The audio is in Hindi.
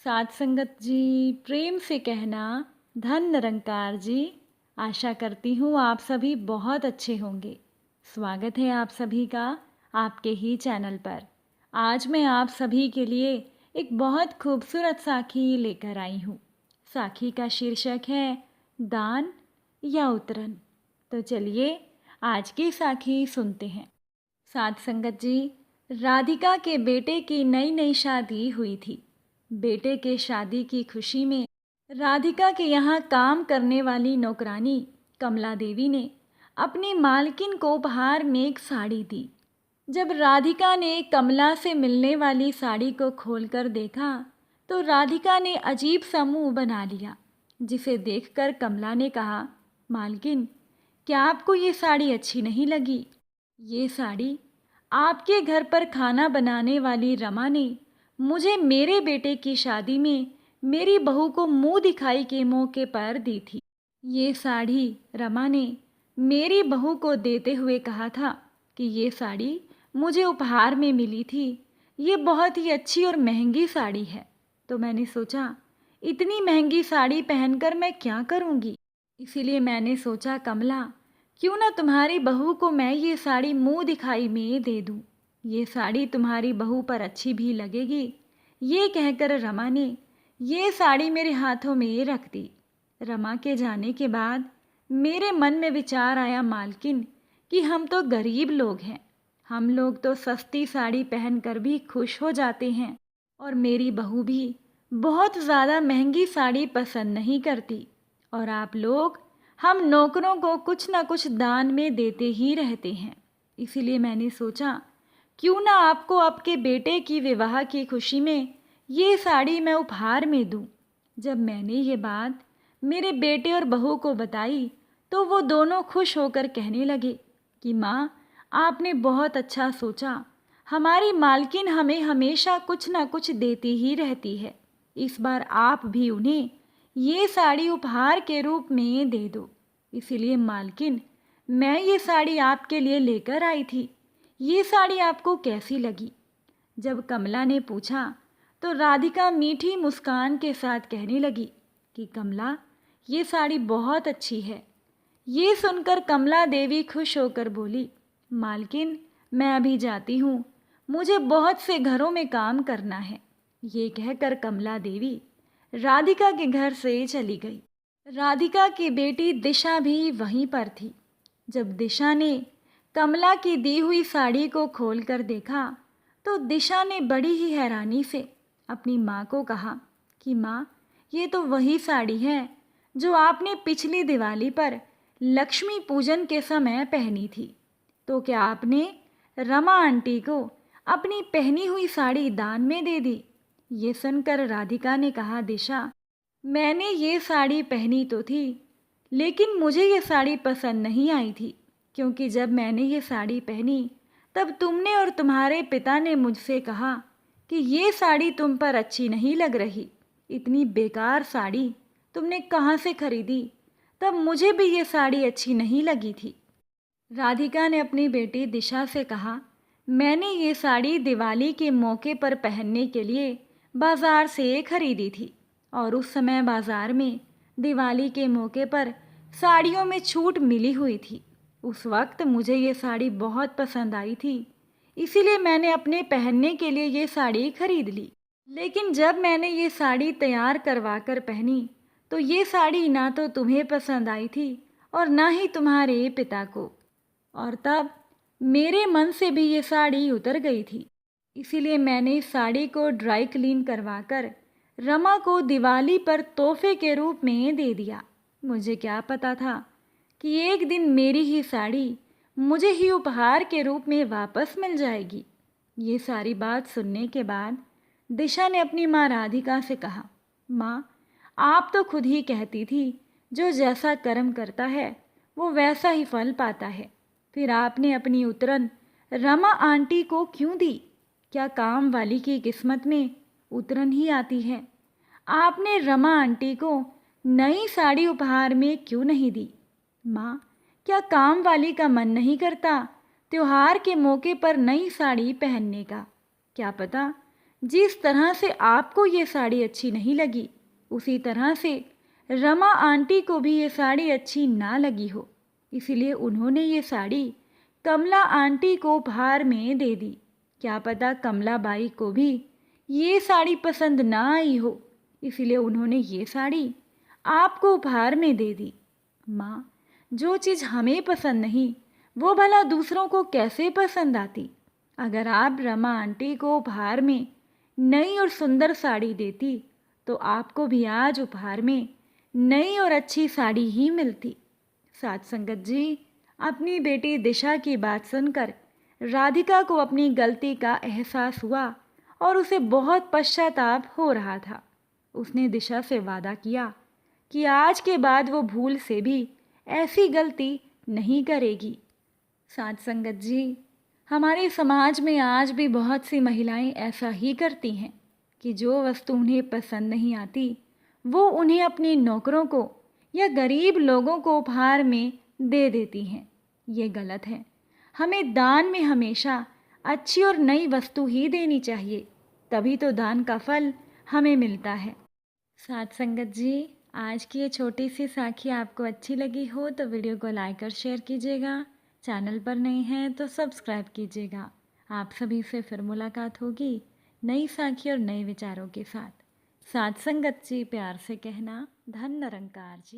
साथ संगत जी, प्रेम से कहना धन निरंकार जी। आशा करती हूँ आप सभी बहुत अच्छे होंगे। स्वागत है आप सभी का आपके ही चैनल पर। आज मैं आप सभी के लिए एक बहुत खूबसूरत साखी लेकर आई हूँ। साखी का शीर्षक है दान या उतरन। तो चलिए आज की साखी सुनते हैं। साथ संगत जी, राधिका के बेटे की नई नई शादी हुई थी। बेटे के शादी की खुशी में राधिका के यहाँ काम करने वाली नौकरानी कमला देवी ने अपनी मालकिन को उपहार में एक साड़ी दी। जब राधिका ने कमला से मिलने वाली साड़ी को खोलकर देखा तो राधिका ने अजीब सा मुंह बना लिया, जिसे देखकर कमला ने कहा, मालकिन, क्या आपको ये साड़ी अच्छी नहीं लगी? ये साड़ी आपके घर पर खाना बनाने वाली रमा ने मुझे मेरे बेटे की शादी में मेरी बहू को मुंह दिखाई के मौके पर दी थी। ये साड़ी रमा ने मेरी बहू को देते हुए कहा था कि ये साड़ी मुझे उपहार में मिली थी। ये बहुत ही अच्छी और महंगी साड़ी है। तो मैंने सोचा, इतनी महंगी साड़ी पहनकर मैं क्या करूँगी? इसीलिए मैंने सोचा, कमला, क्यों ना तुम्हारी बहू को मैं ये साड़ी मुंह दिखाई में दे दूँ। ये साड़ी तुम्हारी बहू पर अच्छी भी लगेगी। ये कहकर रमा ने ये साड़ी मेरे हाथों में रख दी। रमा के जाने के बाद मेरे मन में विचार आया, मालकिन, कि हम तो गरीब लोग हैं। हम लोग तो सस्ती साड़ी पहनकर भी खुश हो जाते हैं, और मेरी बहू भी बहुत ज़्यादा महंगी साड़ी पसंद नहीं करती। और आप लोग, हम नौकरों को कुछ ना कुछ दान में देते ही रहते हैं। इसीलिए मैंने सोचा, क्यों ना आपको आपके बेटे की विवाह की खुशी में ये साड़ी मैं उपहार में दूं। जब मैंने ये बात मेरे बेटे और बहू को बताई तो वो दोनों खुश होकर कहने लगे कि माँ, आपने बहुत अच्छा सोचा। हमारी मालकिन हमें हमेशा कुछ ना कुछ देती ही रहती है। इस बार आप भी उन्हें ये साड़ी उपहार के रूप में दे दो। इसीलिए मालकिन, मैं ये साड़ी आपके लिए लेकर आई थी। ये साड़ी आपको कैसी लगी? जब कमला ने पूछा तो राधिका मीठी मुस्कान के साथ कहने लगी कि कमला, ये साड़ी बहुत अच्छी है। ये सुनकर कमला देवी खुश होकर बोली, मालकिन, मैं अभी जाती हूँ, मुझे बहुत से घरों में काम करना है। ये कहकर कमला देवी राधिका के घर से चली गई। राधिका की बेटी दिशा भी वहीं पर थी। जब दिशा ने कमला की दी हुई साड़ी को खोलकर देखा तो दिशा ने बड़ी ही हैरानी से अपनी माँ को कहा कि माँ, ये तो वही साड़ी है जो आपने पिछली दिवाली पर लक्ष्मी पूजन के समय पहनी थी। तो क्या आपने रमा आंटी को अपनी पहनी हुई साड़ी दान में दे दी? ये सुनकर राधिका ने कहा, दिशा, मैंने ये साड़ी पहनी तो थी, लेकिन मुझे ये साड़ी पसंद नहीं आई थी, क्योंकि जब मैंने ये साड़ी पहनी तब तुमने और तुम्हारे पिता ने मुझसे कहा कि ये साड़ी तुम पर अच्छी नहीं लग रही। इतनी बेकार साड़ी तुमने कहाँ से खरीदी? तब मुझे भी ये साड़ी अच्छी नहीं लगी थी। राधिका ने अपनी बेटी दिशा से कहा, मैंने ये साड़ी दिवाली के मौके पर पहनने के लिए बाज़ार से खरीदी थी, और उस समय बाज़ार में दिवाली के मौके पर साड़ियों में छूट मिली हुई थी। उस वक्त मुझे ये साड़ी बहुत पसंद आई थी, इसीलिए मैंने अपने पहनने के लिए ये साड़ी खरीद ली। लेकिन जब मैंने ये साड़ी तैयार करवा कर पहनी तो ये साड़ी ना तो तुम्हें पसंद आई थी और ना ही तुम्हारे पिता को, और तब मेरे मन से भी ये साड़ी उतर गई थी। इसीलिए मैंने इस साड़ी को ड्राई क्लीन करवाकर रमा को दिवाली पर तोहफे के रूप में दे दिया। मुझे क्या पता था कि एक दिन मेरी ही साड़ी मुझे ही उपहार के रूप में वापस मिल जाएगी। ये सारी बात सुनने के बाद दिशा ने अपनी माँ राधिका से कहा, माँ, आप तो खुद ही कहती थी जो जैसा कर्म करता है वो वैसा ही फल पाता है। फिर आपने अपनी उतरन रमा आंटी को क्यों दी? क्या काम वाली की किस्मत में उतरन ही आती है? आपने रमा आंटी को नई साड़ी उपहार में क्यों नहीं दी? माँ, क्या काम वाली का मन नहीं करता त्योहार के मौके पर नई साड़ी पहनने का? क्या पता जिस तरह से आपको ये साड़ी अच्छी नहीं लगी, उसी तरह से रमा आंटी को भी ये साड़ी अच्छी ना लगी हो, इसीलिए उन्होंने ये साड़ी कमला आंटी को उपहार में दे दी। क्या पता कमला बाई को भी ये साड़ी पसंद ना आई हो, इसीलिए उन्होंने ये साड़ी आपको उपहार में दे दी। माँ, जो चीज़ हमें पसंद नहीं वो भला दूसरों को कैसे पसंद आती। अगर आप रमा आंटी को उपहार में नई और सुंदर साड़ी देती तो आपको भी आज उपहार में नई और अच्छी साड़ी ही मिलती। साथ संगत जी, अपनी बेटी दिशा की बात सुनकर राधिका को अपनी गलती का एहसास हुआ और उसे बहुत पश्चाताप हो रहा था। उसने दिशा से वादा किया कि आज के बाद वो भूल से भी ऐसी गलती नहीं करेगी। साथ संगत जी, हमारे समाज में आज भी बहुत सी महिलाएं ऐसा ही करती हैं कि जो वस्तु उन्हें पसंद नहीं आती वो उन्हें अपने नौकरों को या गरीब लोगों को उपहार में दे देती हैं। ये गलत है। हमें दान में हमेशा अच्छी और नई वस्तु ही देनी चाहिए, तभी तो दान का फल हमें मिलता है। साथ संगत जी, आज की ये छोटी सी साखी आपको अच्छी लगी हो तो वीडियो को लाइक और शेयर कीजिएगा। चैनल पर नए हैं तो सब्सक्राइब कीजिएगा। आप सभी से फिर मुलाकात होगी नई साखी और नए विचारों के साथ। साथ संगत जी, प्यार से कहना, धन निरंकार जी।